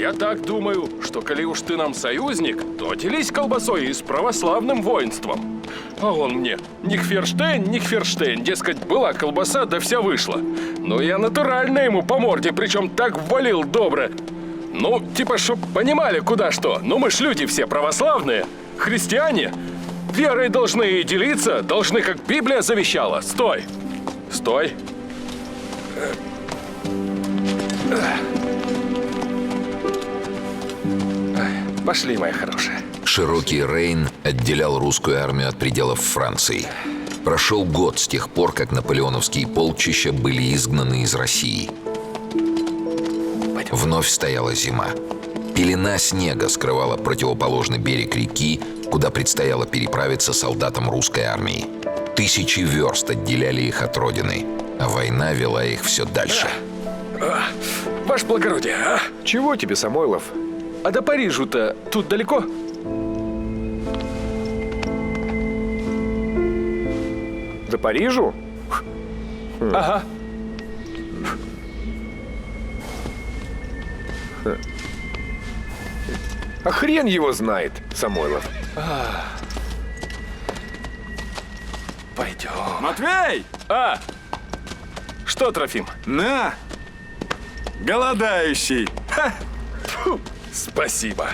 я так думаю, что коли уж ты нам союзник, то делись колбасой и с православным воинством. А он мне: Нихферштейн, дескать, была колбаса, да вся вышла. Но я натурально ему по морде, причем так ввалил добро. Ну, типа, чтоб понимали, куда что. Ну, мы ж люди все православные, христиане. Верой должны и делиться, должны, как Библия завещала. Стой! Стой! Пошли, моя хорошая. Широкий Рейн отделял русскую армию от пределов Франции. Прошел год с тех пор, как наполеоновские полчища были изгнаны из России. Вновь стояла зима. Пелена снега скрывала противоположный берег реки, куда предстояло переправиться солдатам русской армии. Тысячи верст отделяли их от родины, а война вела их все дальше. Ваше благородие, а? Чего тебе, Самойлов? А до Парижу-то тут далеко? До Парижу? Ага. А хрен его знает, Самойлов. Пойдем. Матвей! А! Что, Трофим? На! Голодающий! Ха! Фу, спасибо.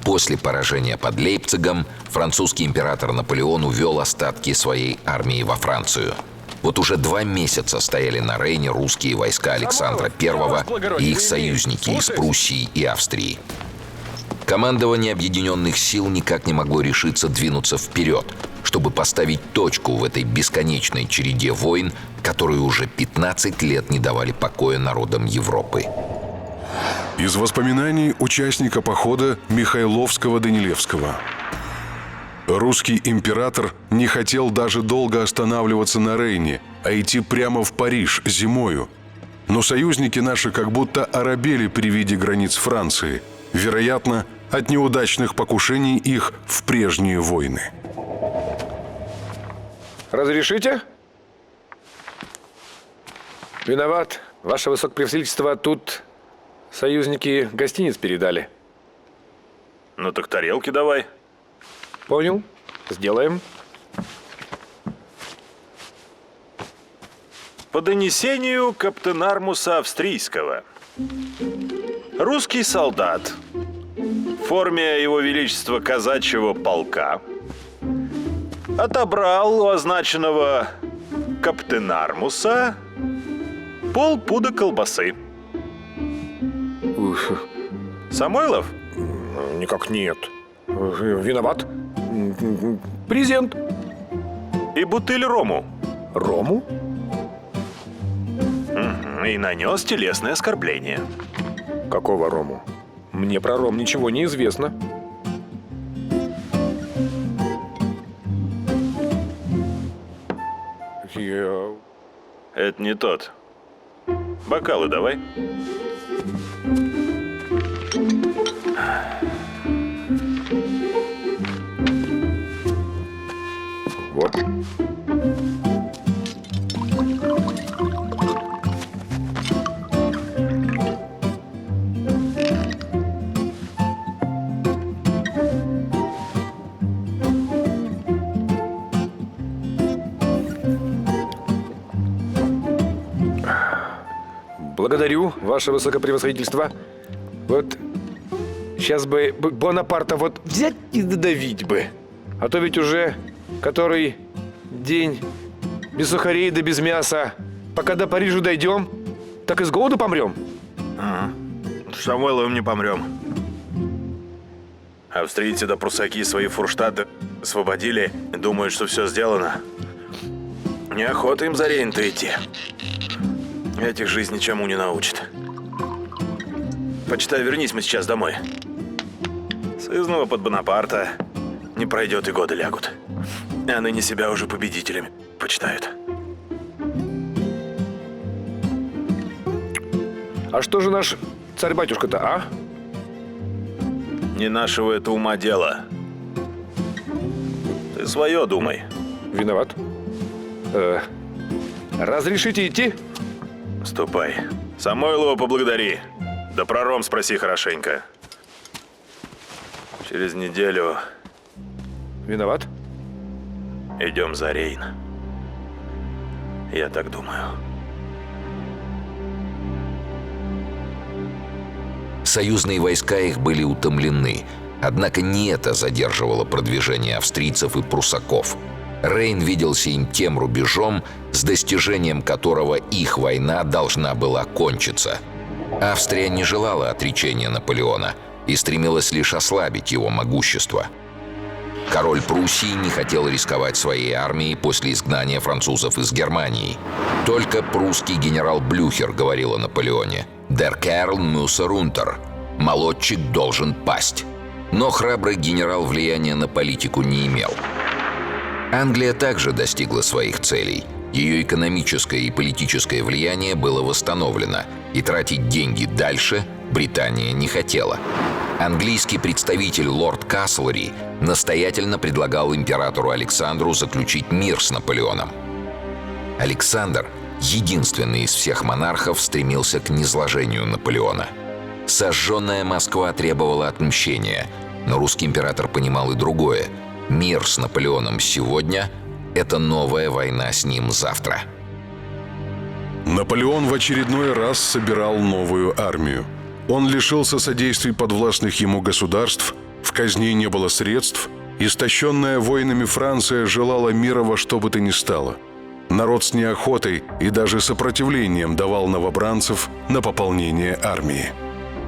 После поражения под Лейпцигом французский император Наполеон увел остатки своей армии во Францию. Вот уже 2 месяца стояли на Рейне русские войска Александра I и их союзники из Пруссии и Австрии. Командование объединенных сил никак не могло решиться двинуться вперед, чтобы поставить точку в этой бесконечной череде войн, которые уже 15 лет не давали покоя народам Европы. Из воспоминаний участника похода Михайловского-Данилевского. Русский император не хотел даже долго останавливаться на Рейне, а идти прямо в Париж зимою. Но союзники наши как будто оробели при виде границ Франции, вероятно, от неудачных покушений их в прежние войны. Разрешите? Виноват, ваше высокопревосходительство, тут союзники гостиниц передали. Ну так тарелки давай. Понял? Сделаем. По донесению каптенармуса Австрийского. Русский солдат в форме его величества казачьего полка отобрал у означенного каптенармуса полпуда колбасы. Ух, Самойлов? никак нет. Виноват. Презент. И бутыль рому. Рому? И нанес телесное оскорбление. Какого рому? Мне про ром ничего не известно. Это не тот. Бокалы давай. Вот. Благодарю, ваше высокопревосходительство. Вот сейчас бы Бонапарта вот взять и додавить бы. А то ведь уже который день без сухарей да без мяса. Пока до Парижа дойдем, так и с голоду помрем. Ага. С Самойловым не помрем. Австрийцы да прусаки свои фурштаты освободили и думают, что все сделано. Неохота им за Рейн-то идти. Этих жизнь ничему не научит. Почитай, вернись мы сейчас домой. Сызнова под Бонапарта не пройдет и годы лягут. А ныне себя уже победителями почитают. А что же наш царь-батюшка-то, а? Не нашего это ума дело. Ты свое думай. Виноват. Разрешите идти? Ступай. Самойлова поблагодари. Да про ром спроси хорошенько. Через неделю Виноват. идем за Рейн. Я так думаю. Союзные войска их были утомлены, однако не это задерживало продвижение австрийцев и пруссаков. Рейн виделся им тем рубежом, с достижением которого их война должна была кончиться. Австрия не желала отречения Наполеона и стремилась лишь ослабить его могущество. Король Пруссии не хотел рисковать своей армией после изгнания французов из Германии. Только прусский генерал Блюхер говорил о Наполеоне: «Der Kerl muss runter» – «молодчик должен пасть». Но храбрый генерал влияния на политику не имел. Англия также достигла своих целей. Ее экономическое и политическое влияние было восстановлено, и тратить деньги дальше Британия не хотела. Английский представитель лорд Каслери настоятельно предлагал императору Александру заключить мир с Наполеоном. Александр, единственный из всех монархов, стремился к низложению Наполеона. Сожженная Москва требовала отмщения, но русский император понимал и другое. Мир с Наполеоном сегодня – это новая война с ним завтра. Наполеон в очередной раз собирал новую армию. Он лишился содействий подвластных ему государств, в казне не было средств, истощенная войнами Франция желала мира во что бы то ни стало. Народ с неохотой и даже сопротивлением давал новобранцев на пополнение армии.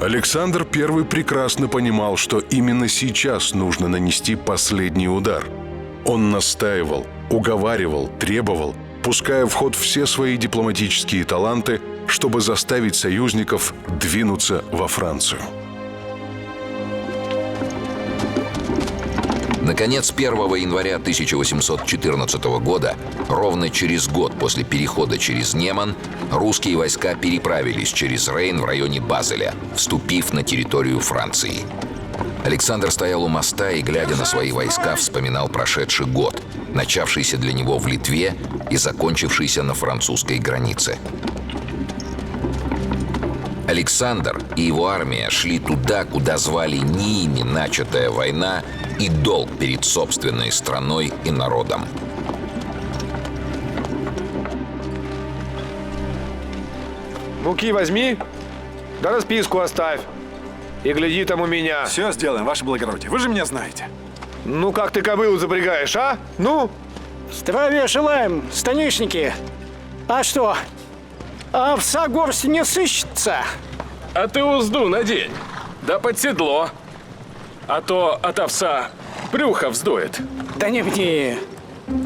Александр I прекрасно понимал, что именно сейчас нужно нанести последний удар. Он настаивал, уговаривал, требовал, пуская в ход все свои дипломатические таланты, чтобы заставить союзников двинуться во Францию. Наконец, 1 января 1814 года, ровно через год после перехода через Неман, русские войска переправились через Рейн в районе Базеля, вступив на территорию Франции. Александр стоял у моста и, глядя на свои войска, вспоминал прошедший год, начавшийся для него в Литве и закончившийся на французской границе. Александр и его армия шли туда, куда звали не ими начатая война и долг перед собственной страной и народом. Муки возьми, да расписку оставь. И гляди там у меня. Все сделаем, ваше благородие. Вы же меня знаете. Ну как ты кобылу запрягаешь, а? Ну? Здравия желаем, станишники. А что, овса горсть не сыщется? А ты узду надень, да под седло. А то от овса брюхо вздует. Да не мне.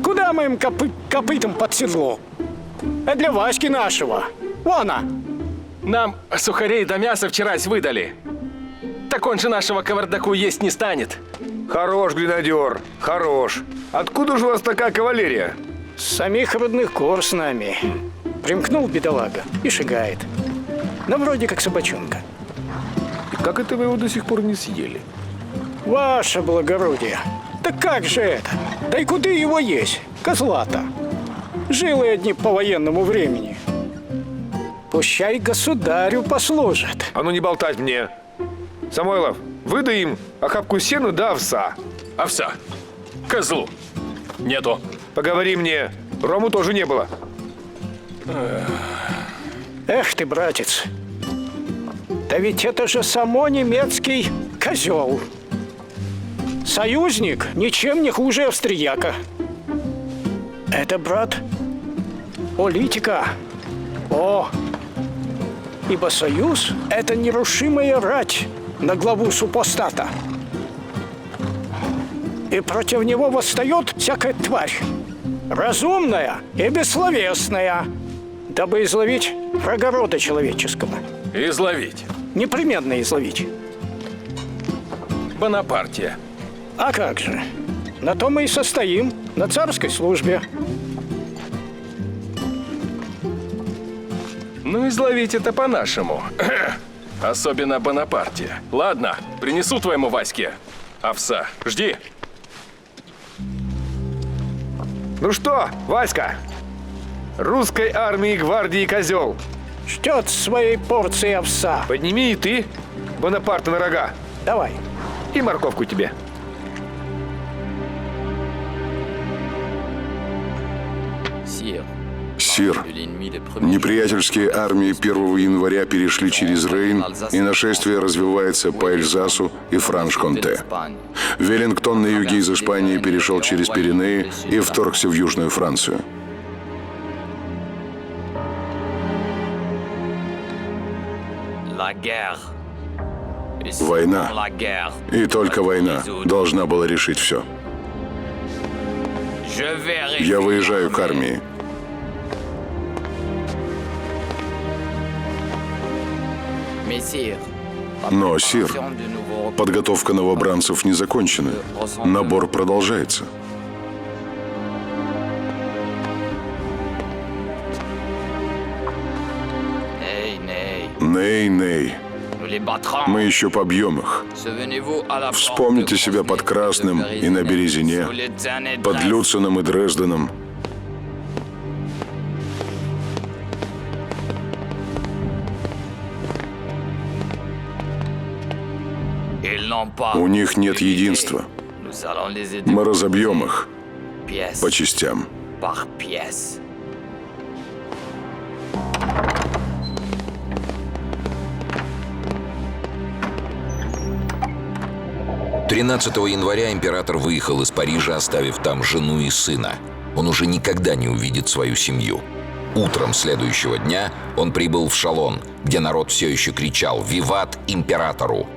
Куда мы им копытом под седло? А для Васьки нашего. Вон она. Нам сухарей да мяса вчерась выдали. Так он же нашего кавардаку есть не станет. Хорош, гренадер, хорош. Откуда же у вас такая кавалерия? С самих родных гор с нами. Примкнул бедолага и шагает. Ну, вроде как собачонка. И как это вы его до сих пор не съели? Ваше благородие. Да как же это? Да и куда его есть? Козла-то. Жилы одни по военному времени. Пущай государю послужит. А ну не болтать мне. Самойлов, выдай им охапку сена да овса. Овса. Козлу. Нету. Поговори мне. Рому тоже не было. Эх ты, братец. Да ведь это же само немецкий козел. Союзник ничем не хуже австрияка. Это, брат, политика. О, ибо союз – это нерушимая рать на главу супостата. И против него восстает всякая тварь, разумная и бессловесная, дабы изловить врага рода человеческого. Изловить. Непременно изловить. Бонапартия. А как же? На то мы и состоим, на царской службе. Ну, изловить это по-нашему. Особенно Бонапартия. Ладно, принесу твоему Ваське. Овса, жди. Ну что, Васька? Русской армии гвардии козел. Ждет своей порции овса. Подними и ты Бонапарта на рога. Давай. И морковку тебе. Сир, неприятельские армии 1 января перешли через Рейн, и нашествие развивается по Эльзасу и Франш-Конте. Веллингтон на юге из Испании перешел через Пиренеи и вторгся в Южную Францию. Война, и только война, должна была решить все. Я выезжаю к армии. Но, сир, подготовка новобранцев не закончена. Набор продолжается. Ней. Мы еще побьем их. Вспомните себя под Красным и на Березине, под Люценом и Дрезденом. У них нет единства. Мы разобьем их по частям. 13 января император выехал из Парижа, оставив там жену и сына. Он уже никогда не увидит свою семью. Утром следующего дня он прибыл в Шалон, где народ все еще кричал «Виват императору!».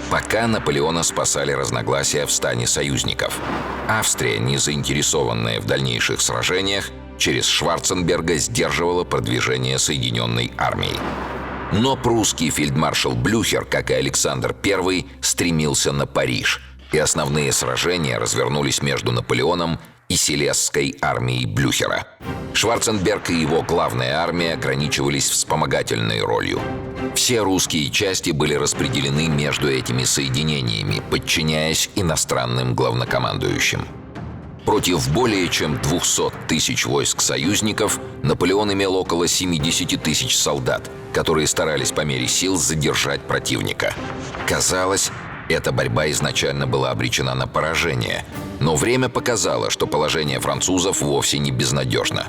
Пока Наполеона спасали разногласия в стане союзников. Австрия, не заинтересованная в дальнейших сражениях, через Шварценберга сдерживала продвижение Соединенной армии. Но прусский фельдмаршал Блюхер, как и Александр I, стремился на Париж, и основные сражения развернулись между Наполеоном и Силезской армией Блюхера. Шварценберг и его главная армия ограничивались вспомогательной ролью. Все русские части были распределены между этими соединениями, подчиняясь иностранным главнокомандующим. Против более чем 200 тысяч войск союзников Наполеон имел около 70 тысяч солдат, которые старались по мере сил задержать противника. Казалось, эта борьба изначально была обречена на поражение, но время показало, что положение французов вовсе не безнадежно.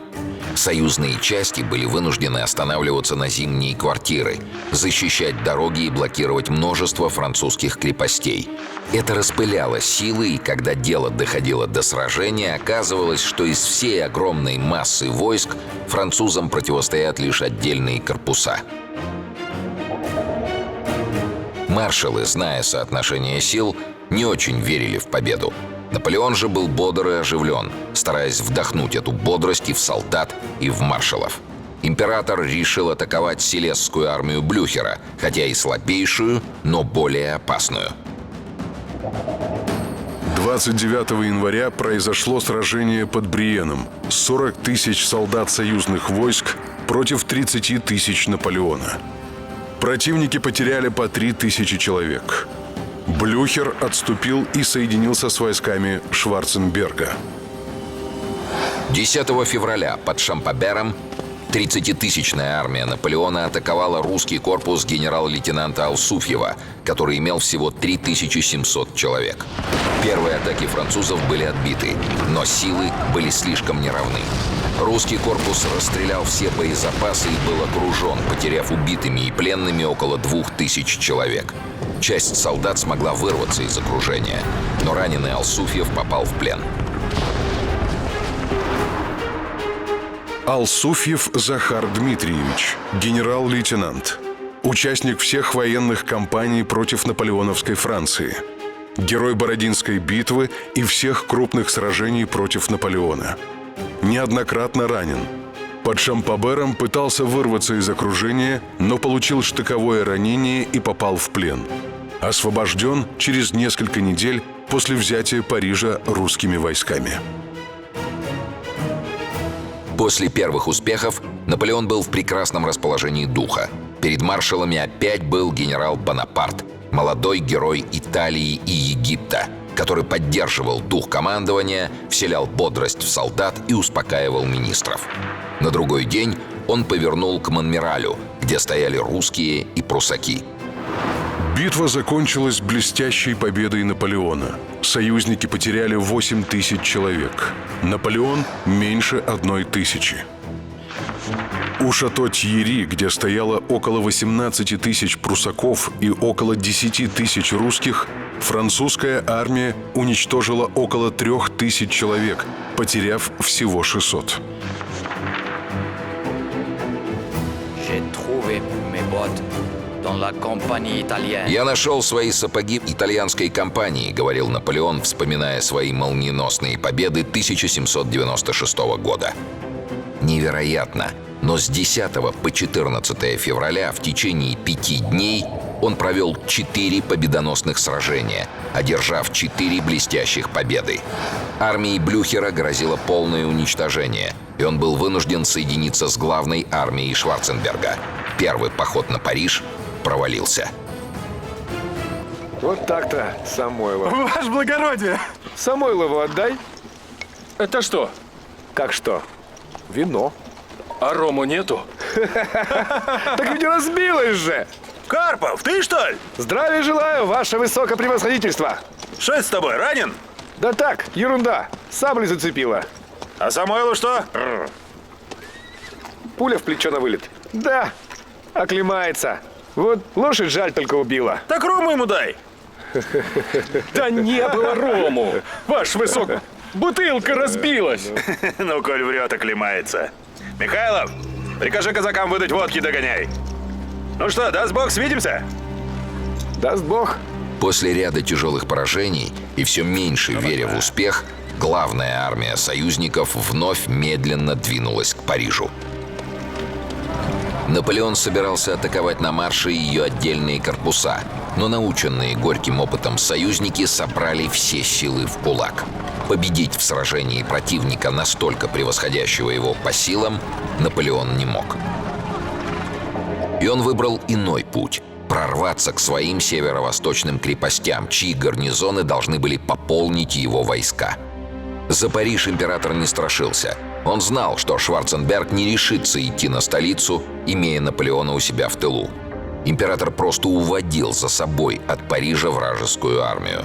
Союзные части были вынуждены останавливаться на зимние квартиры, защищать дороги и блокировать множество французских крепостей. Это распыляло силы, и когда дело доходило до сражения, оказывалось, что из всей огромной массы войск французам противостоят лишь отдельные корпуса. Маршалы, зная соотношение сил, не очень верили в победу. Наполеон же был бодр и оживлен, стараясь вдохнуть эту бодрость и в солдат, и в маршалов. Император решил атаковать Силезскую армию Блюхера, хотя и слабейшую, но более опасную. 29 января произошло сражение под Бриеном. 40 тысяч солдат союзных войск против 30 тысяч Наполеона. Противники потеряли по 3000 человек. Блюхер отступил и соединился с войсками Шварценберга. 10 февраля под Шампобером 30-тысячная армия Наполеона атаковала русский корпус генерал-лейтенанта Алсуфьева, который имел всего 3700 человек. Первые атаки французов были отбиты, но силы были слишком неравны. Русский корпус расстрелял все боезапасы и был окружен, потеряв убитыми и пленными около 2000 человек. Часть солдат смогла вырваться из окружения, но раненый Алсуфьев попал в плен. Алсуфьев Захар Дмитриевич, генерал-лейтенант. Участник всех военных кампаний против наполеоновской Франции. Герой Бородинской битвы и всех крупных сражений против Наполеона. Неоднократно ранен. Под Шампобером пытался вырваться из окружения, но получил штыковое ранение и попал в плен. Освобожден через несколько недель после взятия Парижа русскими войсками. После первых успехов Наполеон был в прекрасном расположении духа. Перед маршалами опять был генерал Бонапарт, молодой герой Италии и Египта, который поддерживал дух командования, вселял бодрость в солдат и успокаивал министров. На другой день он повернул к Монмиралю, где стояли русские и прусаки. Битва закончилась блестящей победой Наполеона. Союзники потеряли 8 тысяч человек. Наполеон – меньше 1000. У шато Тьерри, где стояло около 18 тысяч прусаков и около 10 тысяч русских, французская армия уничтожила около 3000 человек, потеряв всего 600. «Я нашел свои сапоги итальянской компании», — говорил Наполеон, вспоминая свои молниеносные победы 1796 года. Невероятно, но с 10 по 14 февраля в течение 5 дней он провел 4 победоносных сражения, одержав 4 блестящих победы. Армии Блюхера грозило полное уничтожение, и он был вынужден соединиться с главной армией Шварценберга. Первый поход на Париж провалился. Вот так-то, Самойлов. Ваше благородие! Самойлову отдай. Это что? Как что? Вино. А рому нету? Так ведь разбилось же! Карпов, ты что ли? Здравия желаю, ваше высокопревосходительство! Что это с тобой, ранен? Да так, ерунда. Саблей зацепила. А Самойлу что? Пуля в плечо на вылет. Да, оклемается. Вот лошадь жаль только убила. Так рому ему дай. Да не было рому! Ваш высок... Бутылка разбилась! Ну, коль врет, оклемается. Михайлов, прикажи казакам выдать водки, догоняй. Ну что, даст бог, свидимся? Даст бог. После ряда тяжелых поражений и все меньше веря в успех, главная армия союзников вновь медленно двинулась к Парижу. Наполеон собирался атаковать на марше ее отдельные корпуса, но наученные горьким опытом союзники собрали все силы в кулак. Победить в сражении противника, настолько превосходящего его по силам, Наполеон не мог. И он выбрал иной путь – прорваться к своим северо-восточным крепостям, чьи гарнизоны должны были пополнить его войска. За Париж император не страшился. Он знал, что Шварценберг не решится идти на столицу, имея Наполеона у себя в тылу. Император просто уводил за собой от Парижа вражескую армию.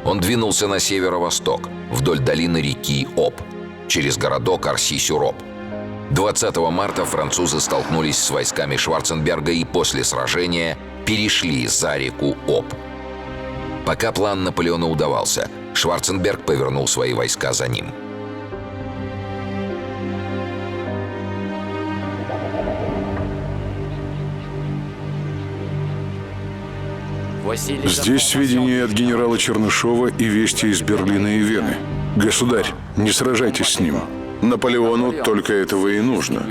Он двинулся на северо-восток, вдоль долины реки Об, через городок Арси-Сюроб. 20 марта французы столкнулись с войсками Шварценберга и после сражения перешли за реку Об. Пока план Наполеона удавался, Шварценберг повернул свои войска за ним. Здесь сведения от генерала Чернышова и вести из Берлина и Вены. Государь, не сражайтесь с ним. Наполеону только этого и нужно.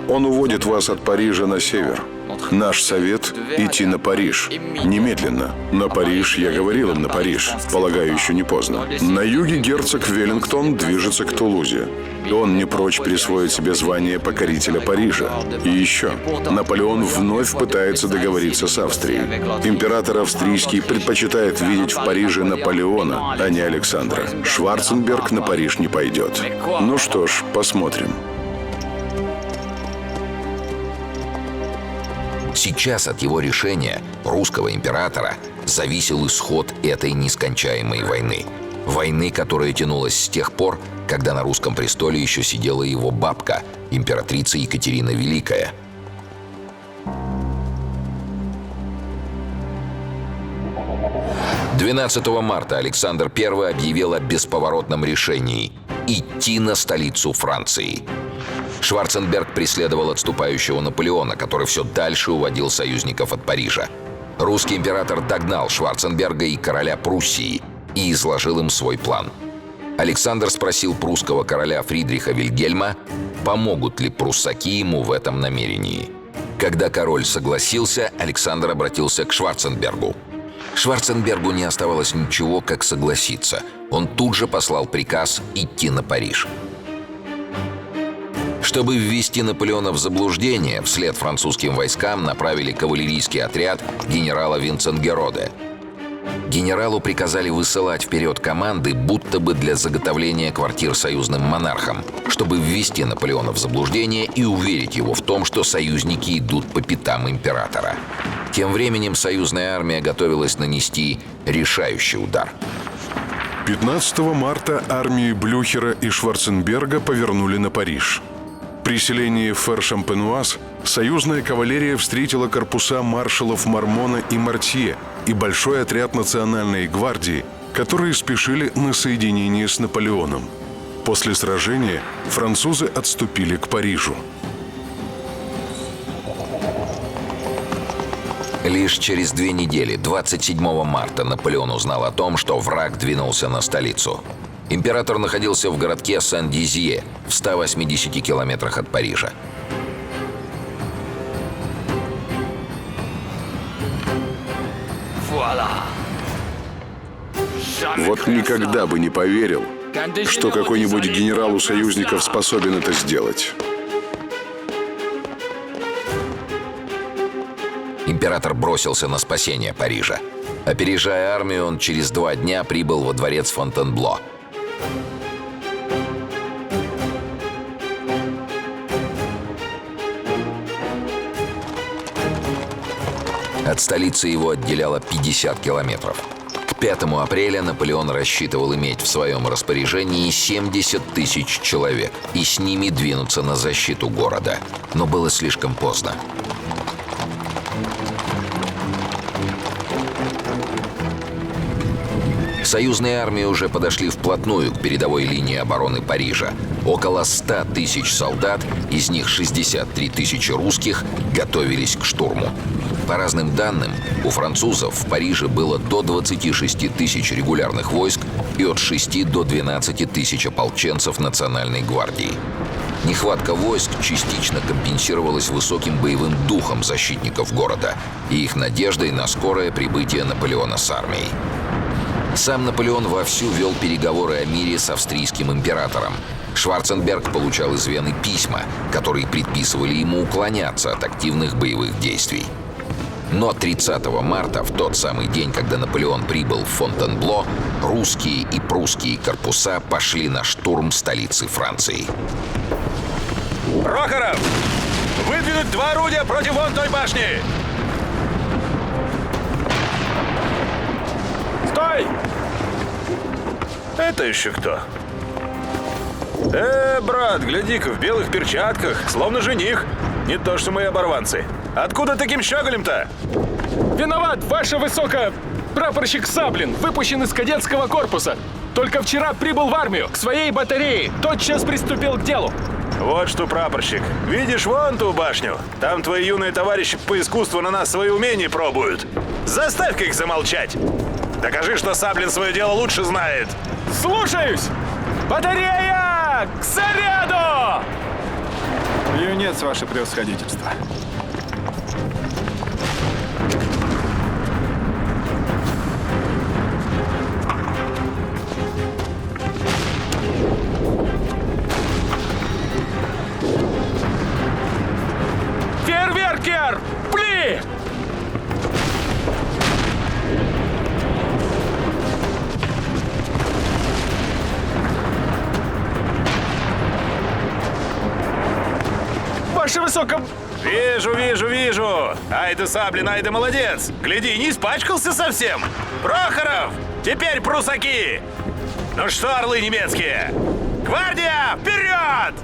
Он уводит вас от Парижа на север. Наш совет – идти на Париж. Немедленно. На Париж, я говорил им, на Париж. Полагаю, еще не поздно. На юге герцог Веллингтон движется к Тулузе. Он не прочь присвоить себе звание покорителя Парижа. И еще. Наполеон вновь пытается договориться с Австрией. Император австрийский предпочитает видеть в Париже Наполеона, а не Александра. Шварценберг на Париж не пойдет. Ну что ж, посмотрим. Сейчас от его решения, русского императора, зависел исход этой нескончаемой войны. Войны, которая тянулась с тех пор, когда на русском престоле еще сидела его бабка, императрица Екатерина Великая. — 12 марта Александр I объявил о бесповоротном решении – идти на столицу Франции. Шварценберг преследовал отступающего Наполеона, который все дальше уводил союзников от Парижа. Русский император догнал Шварценберга и короля Пруссии и изложил им свой план. Александр спросил прусского короля Фридриха Вильгельма, помогут ли пруссаки ему в этом намерении. Когда король согласился, Александр обратился к Шварценбергу. Шварценбергу не оставалось ничего, как согласиться. Он тут же послал приказ идти на Париж. Чтобы ввести Наполеона в заблуждение, вслед французским войскам направили кавалерийский отряд генерала Винценгероде. Генералу приказали высылать вперед команды, будто бы для заготовления квартир союзным монархам, чтобы ввести Наполеона в заблуждение и уверить его в том, что союзники идут по пятам императора. Тем временем союзная армия готовилась нанести решающий удар. 15 марта армии Блюхера и Шварценберга повернули на Париж. При селении Фер-Шампенуаз союзная кавалерия встретила корпуса маршалов Мармона и Мортье и большой отряд национальной гвардии, которые спешили на соединение с Наполеоном. После сражения французы отступили к Парижу. Лишь через 2 недели, 27 марта, Наполеон узнал о том, что враг двинулся на столицу. Император находился в городке Сен-Дизье, в 180 километрах от Парижа. Вот никогда бы не поверил, что какой-нибудь генерал у союзников способен это сделать. Император бросился на спасение Парижа. Опережая армию, он через 2 дня прибыл во дворец Фонтенбло. От столицы его отделяло 50 километров. К 5 апреля Наполеон рассчитывал иметь в своем распоряжении 70 тысяч человек и с ними двинуться на защиту города. Но было слишком поздно. Союзные армии уже подошли вплотную к передовой линии обороны Парижа. Около 100 тысяч солдат, из них 63 тысячи русских, готовились к штурму. По разным данным, у французов в Париже было до 26 тысяч регулярных войск и от 6 до 12 тысяч ополченцев Национальной гвардии. Нехватка войск частично компенсировалась высоким боевым духом защитников города и их надеждой на скорое прибытие Наполеона с армией. Сам Наполеон вовсю вел переговоры о мире с австрийским императором. Шварценберг получал из Вены письма, которые предписывали ему уклоняться от активных боевых действий. Но 30 марта, в тот самый день, когда Наполеон прибыл в Фонтенбло, русские и прусские корпуса пошли на штурм столицы Франции. Прохоров! Выдвинуть 2 орудия против вон той башни! Стой! Это еще кто? Брат, гляди-ка, в белых перчатках, словно жених. Не то, что мои оборванцы. Откуда таким щеголем-то? Виноват, ваше высоко... Прапорщик Саблин, выпущен из кадетского корпуса. Только вчера прибыл в армию, к своей батарее. Тотчас приступил к делу. Вот что, прапорщик, видишь вон ту башню? Там твои юные товарищи по искусству на нас свои умения пробуют. Заставь-ка их замолчать. Докажи, что Саблин свое дело лучше знает. Слушаюсь! Батарея! К заряду! Юнец, ваше превосходительство. Фейерверкер! Пли! Ваше высоко... Вижу. Ай да Саблин, ай да молодец. Гляди, не испачкался совсем. Прохоров, теперь прусаки. Ну что, орлы немецкие? Гвардия, вперед!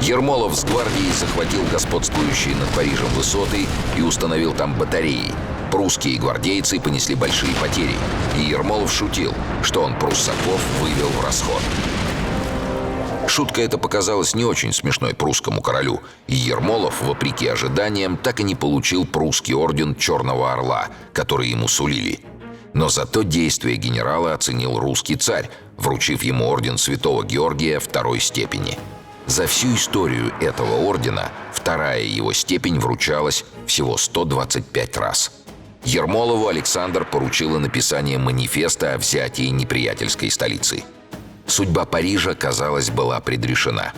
Ермолов с гвардией захватил господствующие над Парижем высоты и установил там батареи. Прусские гвардейцы понесли большие потери, и Ермолов шутил, что он пруссаков вывел в расход. Шутка эта показалась не очень смешной прусскому королю, и Ермолов, вопреки ожиданиям, так и не получил прусский орден Черного Орла, который ему сулили. Но зато действия генерала оценил русский царь. вручив ему орден Святого Георгия второй степени. За всю историю этого ордена вторая его степень вручалась всего 125 раз. Ермолову Александр поручил написание манифеста о взятии неприятельской столицы. Судьба Парижа, казалось, была предрешена.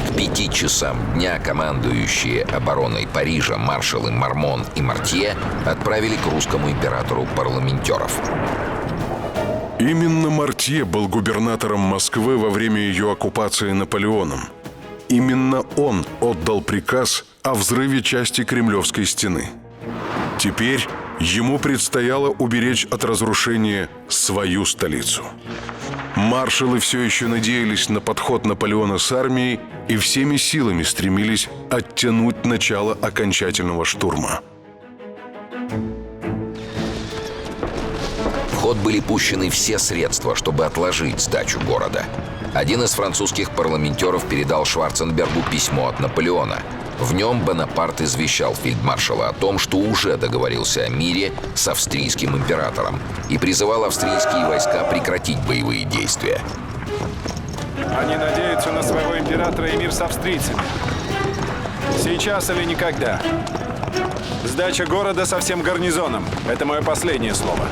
К 5 часам дня командующие обороной Парижа маршалы Мармон и Мортье отправили к русскому императору парламентеров. Именно Мортье был губернатором Москвы во время ее оккупации Наполеоном. Именно он отдал приказ о взрыве части Кремлевской стены. Теперь ему предстояло уберечь от разрушения свою столицу. Маршалы все еще надеялись на подход Наполеона с армией и всеми силами стремились оттянуть начало окончательного штурма. В ход были пущены все средства, чтобы отложить сдачу города. Один из французских парламентеров передал Шварценбергу письмо от Наполеона. В нем Бонапарт извещал фельдмаршала о том, что уже договорился о мире с австрийским императором и призывал австрийские войска прекратить боевые действия. Они надеются на своего императора и мир с австрийцами. Сейчас или никогда. Сдача города со всем гарнизоном. Это мое последнее слово.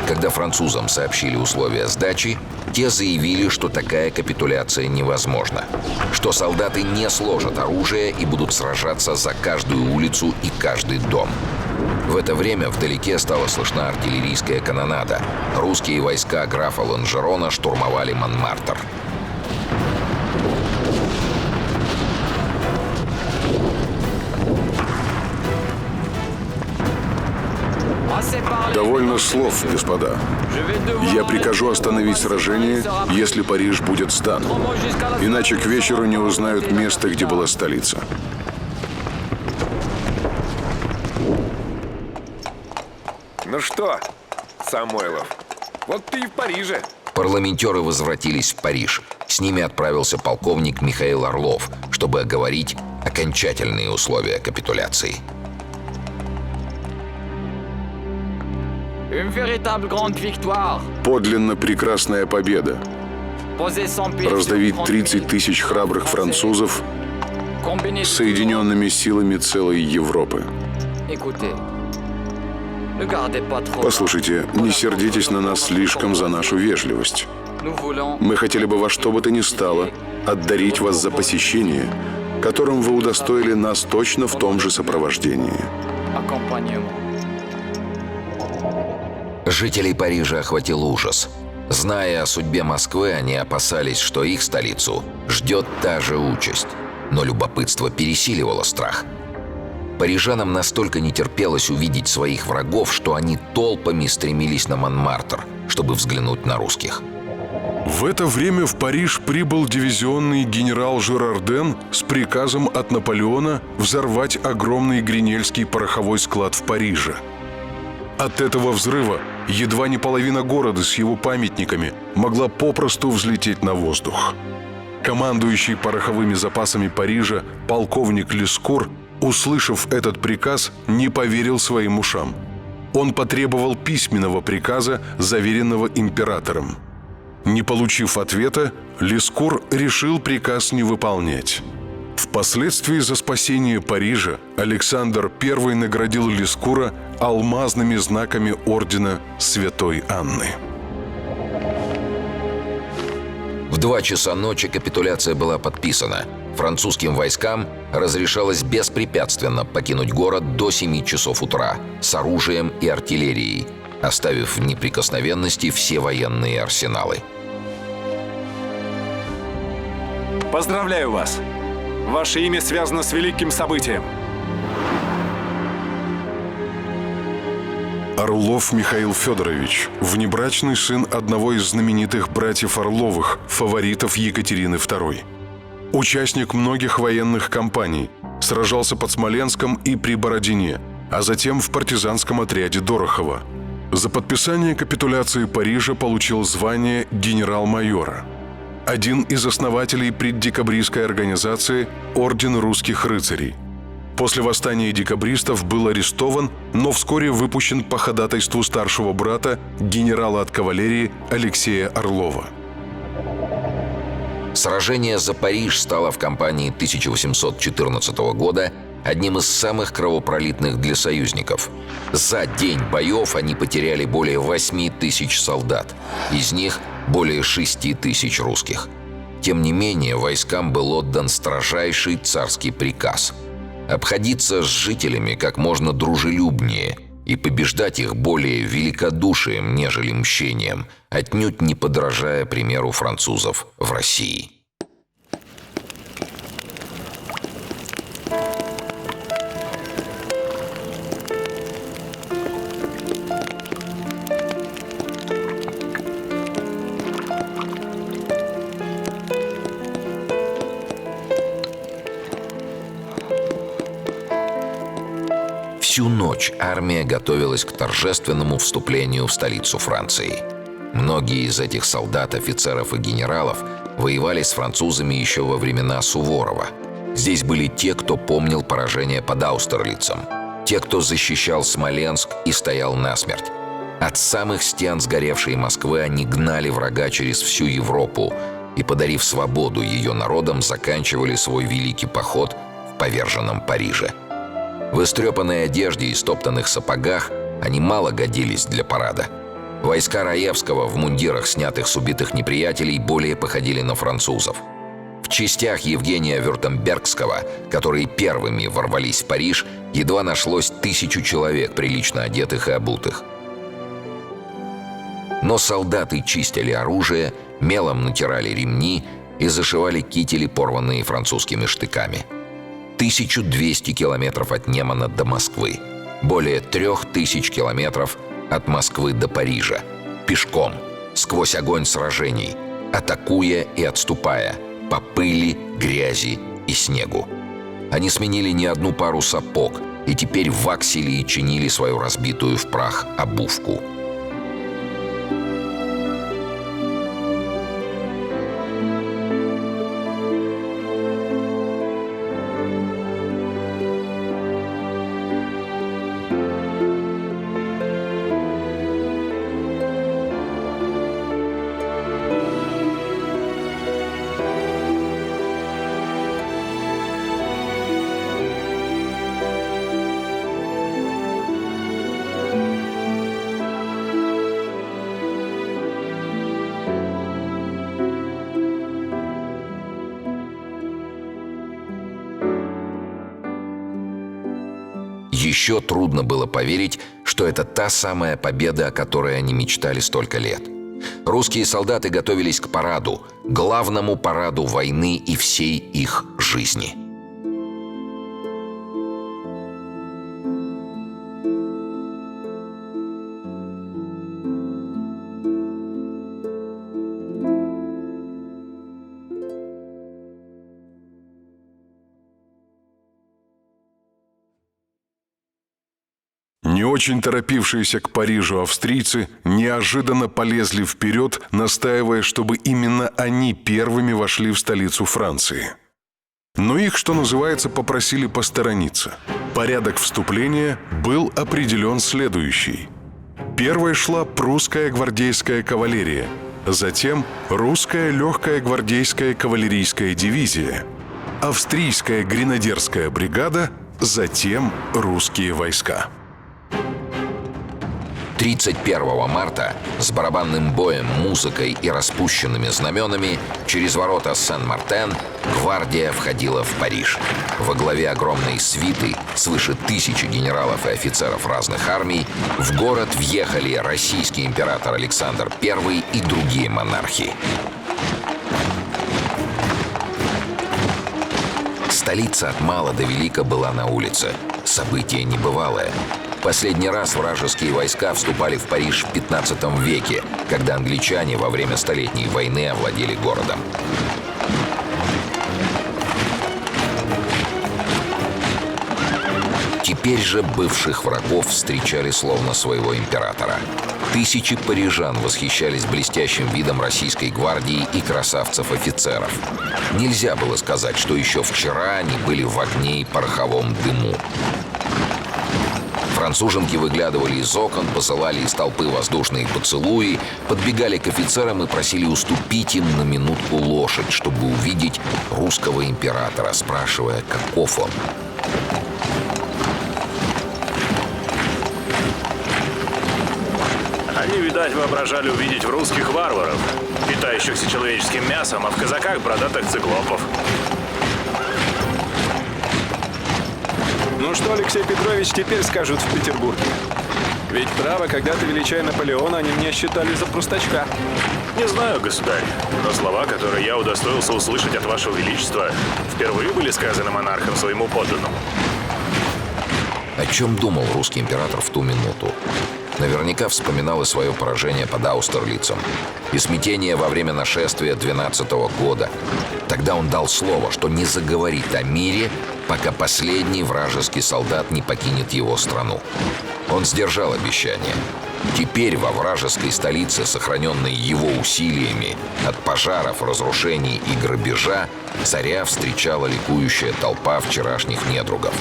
Когда французам сообщили условия сдачи, те заявили, что такая капитуляция невозможна, что солдаты не сложат оружие и будут сражаться за каждую улицу и каждый дом. В это время вдалеке стала слышна артиллерийская канонада. Русские войска графа Ланжерона штурмовали Монмартр. Довольно слов, господа. Я прикажу остановить сражение, если Париж будет сдан. Иначе к вечеру не узнают место, где была столица. Ну что, Самойлов, вот ты и в Париже. Парламентеры возвратились в Париж. С ними отправился полковник Михаил Орлов, чтобы оговорить окончательные условия капитуляции. Подлинно прекрасная победа. Раздавить 30 тысяч храбрых французов с соединенными силами целой Европы. Послушайте, не сердитесь на нас слишком за нашу вежливость. Мы хотели бы во что бы то ни стало отдарить вас за посещение, которым вы удостоили нас точно в том же сопровождении. Жителей Парижа охватил ужас. Зная о судьбе Москвы, они опасались, что их столицу ждет та же участь. Но любопытство пересиливало страх. Парижанам настолько не терпелось увидеть своих врагов, что они толпами стремились на Монмартр, чтобы взглянуть на русских. В это время в Париж прибыл дивизионный генерал Жюрарден с приказом от Наполеона взорвать огромный Гринельский пороховой склад в Париже. От этого взрыва едва не половина города с его памятниками могла попросту взлететь на воздух. Командующий пороховыми запасами Парижа полковник Лескур, услышав этот приказ, не поверил своим ушам. Он потребовал письменного приказа, заверенного императором. Не получив ответа, Лескур решил приказ не выполнять. Впоследствии за спасение Парижа Александр I наградил Лескура алмазными знаками ордена Святой Анны. В 2 часа ночи капитуляция была подписана. Французским войскам разрешалось беспрепятственно покинуть город до 7 часов утра с оружием и артиллерией, оставив в неприкосновенности все военные арсеналы. Поздравляю вас! Ваше имя связано с великим событием. Орлов Михаил Федорович, внебрачный сын одного из знаменитых братьев Орловых, фаворитов Екатерины II. Участник многих военных кампаний, сражался под Смоленском и при Бородине, а затем в партизанском отряде Дорохова. За подписание капитуляции Парижа получил звание генерал-майора. один из основателей преддекабристской организации «Орден русских рыцарей». После восстания декабристов был арестован, но вскоре выпущен по ходатайству старшего брата генерала от кавалерии Алексея Орлова. Сражение за Париж стало в кампании 1814 года одним из самых кровопролитных для союзников. За день боев они потеряли более 8 тысяч солдат, из них более 6 тысяч русских. Тем не менее, войскам был отдан строжайший царский приказ – обходиться с жителями как можно дружелюбнее и побеждать их более великодушием, нежели мщением, отнюдь не подражая примеру французов в России. Всю ночь армия готовилась к торжественному вступлению в столицу Франции. Многие из этих солдат, офицеров и генералов воевали с французами еще во времена Суворова. Здесь были те, кто помнил поражение под Аустерлицем, те, кто защищал Смоленск и стоял насмерть. От самых стен сгоревшей Москвы они гнали врага через всю Европу и, подарив свободу ее народам, заканчивали свой великий поход в поверженном Париже. В истрепанной одежде и стоптанных сапогах они мало годились для парада. Войска Раевского в мундирах, снятых с убитых неприятелей, более походили на французов. В частях Евгения Вюртембергского, которые первыми ворвались в Париж, едва нашлось 1000 человек, прилично одетых и обутых. Но солдаты чистили оружие, мелом натирали ремни и зашивали кители, порванные французскими штыками. 1200 километров от Немана до Москвы, более 3000 километров от Москвы до Парижа, пешком, сквозь огонь сражений, атакуя и отступая, по пыли, грязи и снегу. Они сменили не одну пару сапог и теперь ваксили и чинили свою разбитую в прах обувку. Еще трудно было поверить, что это та самая победа, о которой они мечтали столько лет. Русские солдаты готовились к параду, главному параду войны и всей их жизни. Не очень торопившиеся к Парижу австрийцы неожиданно полезли вперед, настаивая, чтобы именно они первыми вошли в столицу Франции. Но их, что называется, попросили посторониться. Порядок вступления был определен следующий. Первой шла прусская гвардейская кавалерия, затем русская легкая гвардейская кавалерийская дивизия, австрийская гренадерская бригада, затем русские войска. 31 марта с барабанным боем, музыкой и распущенными знаменами через ворота Сен-Мартен гвардия входила в Париж. Во главе огромной свиты, свыше 1000 генералов и офицеров разных армий, в город въехали российский император Александр I и другие монархи. Столица от мала до велика была на улице. Событие небывалое. Последний раз вражеские войска вступали в Париж в 15 веке, когда англичане во время Столетней войны овладели городом. Теперь же бывших врагов встречали словно своего императора. Тысячи парижан восхищались блестящим видом российской гвардии и красавцев-офицеров. Нельзя было сказать, что еще вчера они были в огне и пороховом дыму. Француженки выглядывали из окон, посылали из толпы воздушные поцелуи, подбегали к офицерам и просили уступить им на минутку лошадь, чтобы увидеть русского императора, спрашивая, каков он. Они, видать, воображали увидеть в русских варваров, питающихся человеческим мясом, а в казаках бородатых циклопов. Ну что, Алексей Петрович, теперь скажут в Петербурге? Ведь право, когда-то величая Наполеона, они меня считали за простачка. Не знаю, государь, но слова, которые я удостоился услышать от вашего величества, впервые были сказаны монархом своему подданному. О чем думал русский император в ту минуту? Наверняка вспоминал и свое поражение под Аустерлицем, и смятение во время нашествия 12-го года. Тогда он дал слово, что не заговорит о мире, пока последний вражеский солдат не покинет его страну. Он сдержал обещание. Теперь во вражеской столице, сохраненной его усилиями от пожаров, разрушений и грабежа, царя встречала ликующая толпа вчерашних недругов.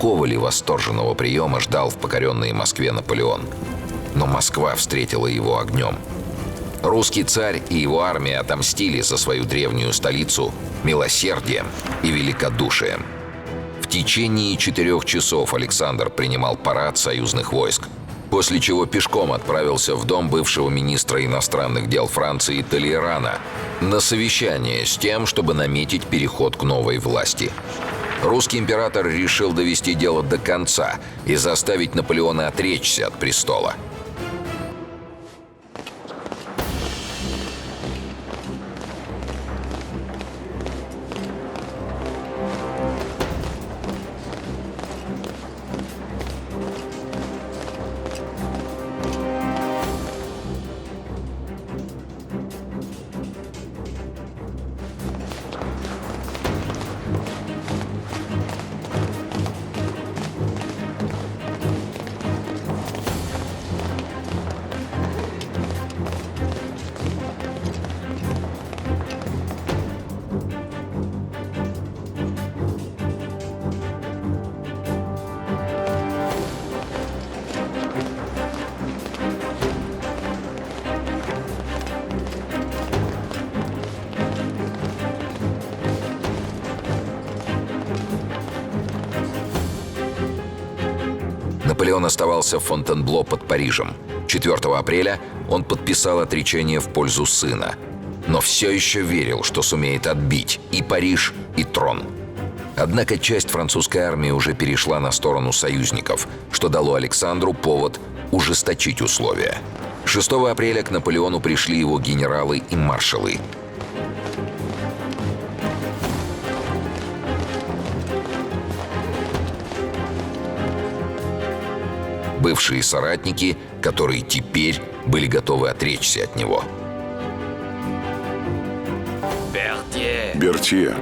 Такого ли восторженного приема ждал в покоренной Москве Наполеон? Но Москва встретила его огнем. Русский царь и его армия отомстили за свою древнюю столицу милосердием и великодушием. В течение 4 часов Александр принимал парад союзных войск, после чего пешком отправился в дом бывшего министра иностранных дел Франции Толейрана на совещание с тем, чтобы наметить переход к новой власти. Русский император решил довести дело до конца и заставить Наполеона отречься от престола. Наполеон оставался в Фонтенбло под Парижем. 4 апреля он подписал отречение в пользу сына. Но все еще верил, что сумеет отбить и Париж, и трон. Однако часть французской армии уже перешла на сторону союзников, что дало Александру повод ужесточить условия. 6 апреля к Наполеону пришли его генералы и маршалы. Бывшие соратники, которые теперь были готовы отречься от него. Бертье,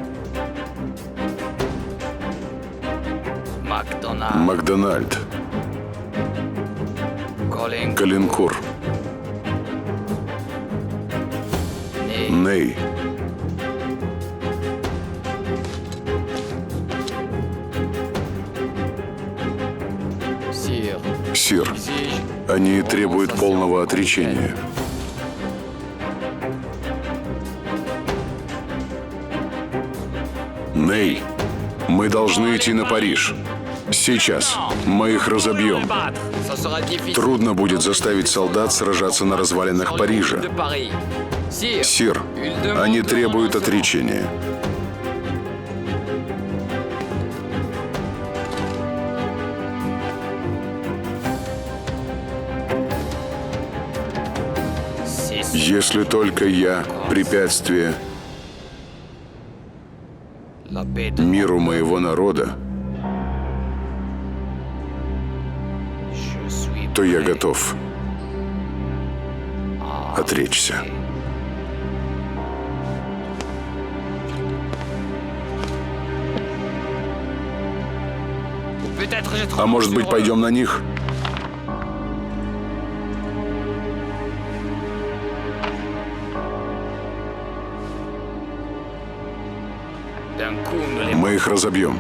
Макдональд, Калинкур, Ней, Сир, они требуют полного отречения. Ней, мы должны идти на Париж. Сейчас. Мы их разобьем. Трудно будет заставить солдат сражаться на развалинах Парижа. Сир, они требуют отречения. Если только я препятствие миру моего народа, то я готов отречься. А может быть, пойдем на них? Мы их разобьем.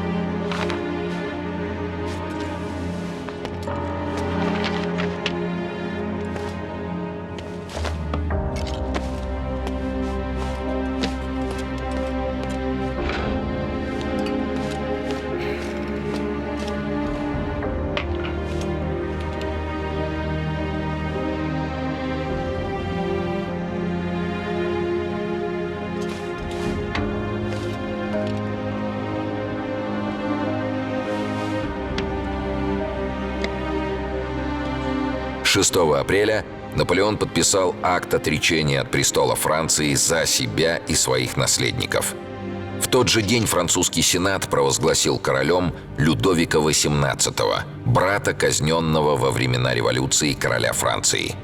«6 апреля Наполеон подписал акт отречения от престола Франции за себя и своих наследников. В тот же день французский сенат провозгласил королем Людовика XVIII, брата казненного во времена революции короля Франции.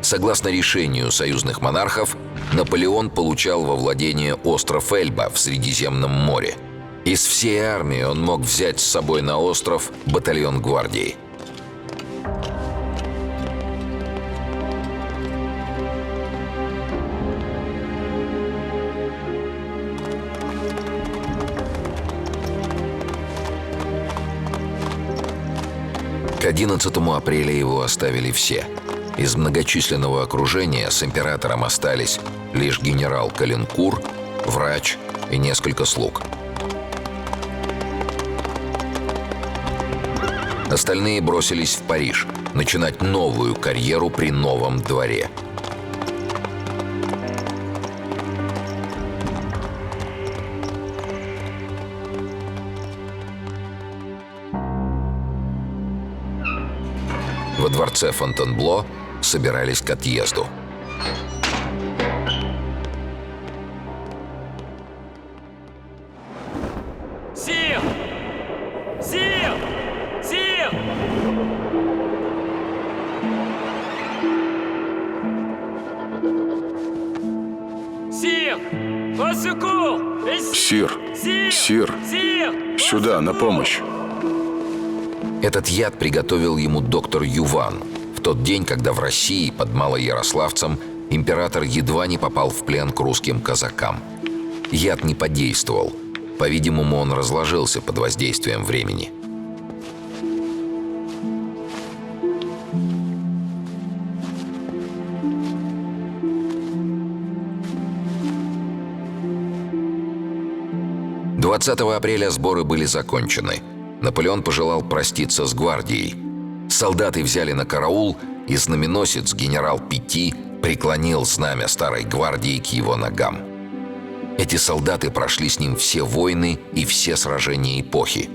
Согласно решению союзных монархов, Наполеон получал во владение остров Эльба в Средиземном море. Из всей армии он мог взять с собой на остров батальон гвардии. К 11 апреля его оставили все. Из многочисленного окружения с императором остались лишь генерал Калинкур, врач и несколько слуг. Остальные бросились в Париж, начинать новую карьеру при новом дворе. Во дворце Фонтенбло собирались к отъезду. Сир! Сир! Сир! Сир! Au secours! Сир! Сир! Сир! Сюда, на помощь! Этот яд приготовил ему доктор Юван в тот день, когда в России под Малоярославцем император едва не попал в плен к русским казакам. Яд не подействовал. По-видимому, он разложился под воздействием времени. — 20 апреля сборы были закончены. Наполеон пожелал проститься с гвардией. Солдаты взяли на караул, и знаменосец генерал Пяти преклонил знамя старой гвардии к его ногам. Эти солдаты прошли с ним все войны и все сражения эпохи.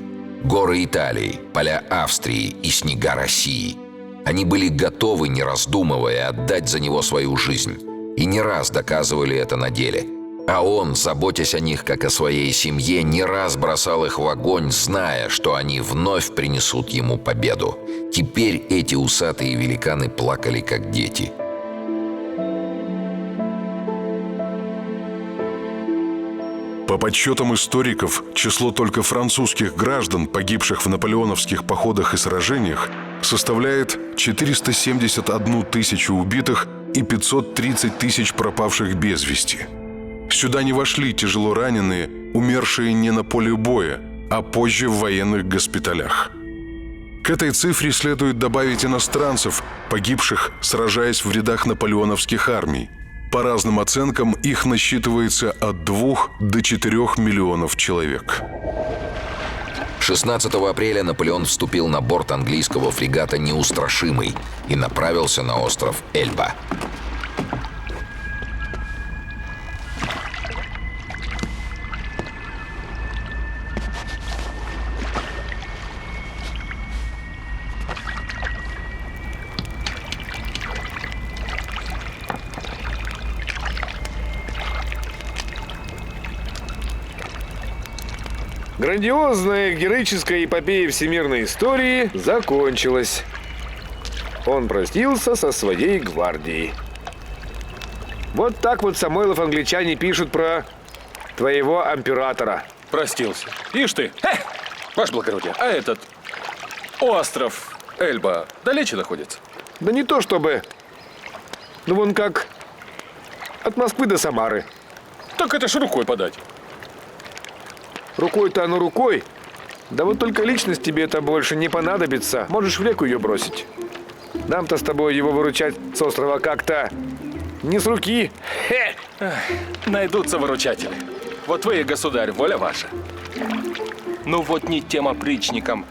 Горы Италии, поля Австрии и снега России. Они были готовы, не раздумывая, отдать за него свою жизнь. И не раз доказывали это на деле. А он, заботясь о них как о своей семье, не раз бросал их в огонь, зная, что они вновь принесут ему победу. Теперь эти усатые великаны плакали, как дети. По подсчетам историков, число только французских граждан, погибших в наполеоновских походах и сражениях, составляет 471 тысячу убитых и 530 тысяч пропавших без вести. Сюда не вошли тяжело раненые, умершие не на поле боя, а позже в военных госпиталях. К этой цифре следует добавить иностранцев, погибших, сражаясь в рядах наполеоновских армий. По разным оценкам, их насчитывается от 2 до 4 миллионов человек. 16 апреля Наполеон вступил на борт английского фрегата «Неустрашимый» и направился на остров Эльба. Грандиозная героическая эпопея всемирной истории закончилась. Он простился со своей гвардией. Вот так вот Самойлов англичане пишут про твоего императора. Простился. Ишь ты. Ваше благородие, а этот остров Эльба далече находится? Да не то чтобы. Ну вон как от Москвы до Самары. Так это ж рукой подать. Рукой-то оно рукой. Да вот только личность тебе это больше не понадобится. Можешь в реку ее бросить. Нам-то с тобой его выручать с острова как-то не с руки. Найдутся выручатели. Вот вы и государь, воля ваша. Ну вот не тем опричникам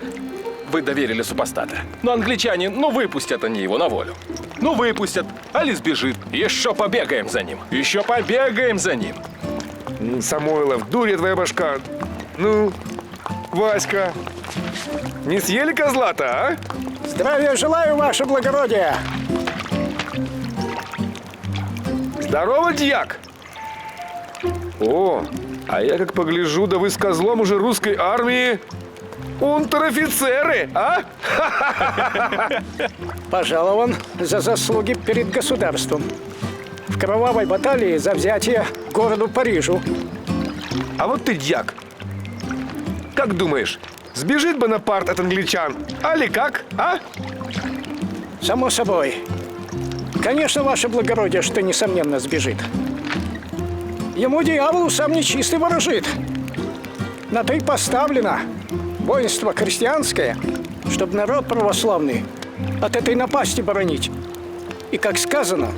вы доверили супостата. Но англичане, выпустят они его на волю. Выпустят, али сбежит. Еще побегаем за ним. Еще побегаем за ним. Самойлов, дурья твоя башка. Ну, Васька, не съели козла-то, а? Здравия желаю, ваше благородие! Здорово, дьяк! О, а я как погляжу, да вы с козлом уже русской армии унтер-офицеры, а? Пожалован за заслуги перед государством. В кровавой баталии за взятие городу Парижу. А вот ты, дьяк, как думаешь, сбежит Бонапарт от англичан, али как, а? Само собой. Конечно, ваше благородие, что несомненно сбежит. Ему дьявол сам нечистый ворожит. На то и поставлено воинство крестьянское, чтобы народ православный от этой напасти боронить. И как сказано...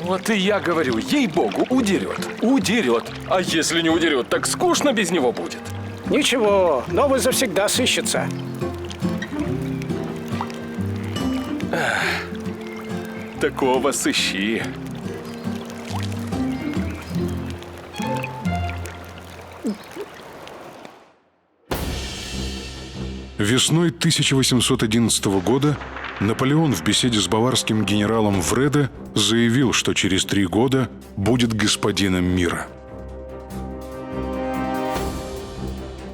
Вот и я говорю, ей-богу, удерет. Удерет. А если не удерет, так скучно без него будет. Ничего, новый завсегда сыщется. Такого сыщи. Весной 1811 года Наполеон в беседе с баварским генералом Вреде заявил, что через 3 года будет господином мира.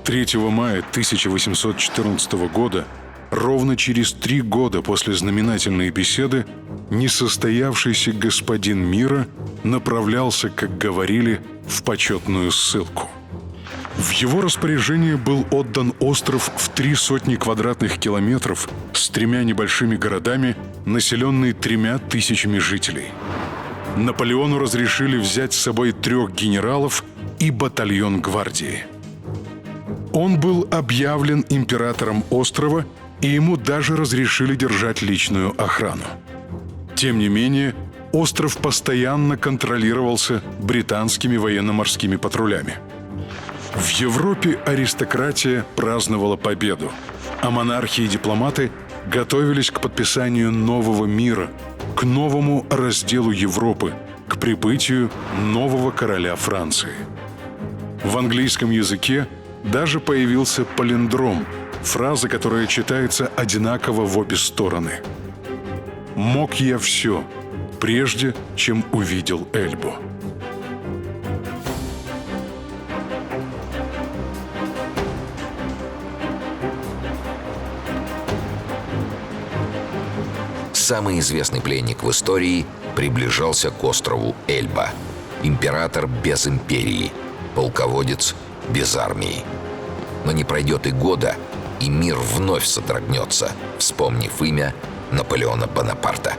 3 мая 1814 года, ровно через 3 года после знаменательной беседы, несостоявшийся господин мира направлялся, как говорили, в почетную ссылку. В его распоряжение был отдан остров в 300 квадратных километров с 3 небольшими городами, населенный 3000 жителей. Наполеону разрешили взять с собой 3 генералов и батальон гвардии. Он был объявлен императором острова, и ему даже разрешили держать личную охрану. Тем не менее, остров постоянно контролировался британскими военно-морскими патрулями. В Европе аристократия праздновала победу, а монархи и дипломаты готовились к подписанию нового мира, к новому разделу Европы, к прибытию нового короля Франции. В английском языке даже появился палиндром, фраза, которая читается одинаково в обе стороны. «Мог я все, прежде чем увидел Эльбу». Самый известный пленник в истории приближался к острову Эльба. Император без империи, полководец без армии. Но не пройдет и года, и мир вновь содрогнется, вспомнив имя Наполеона Бонапарта.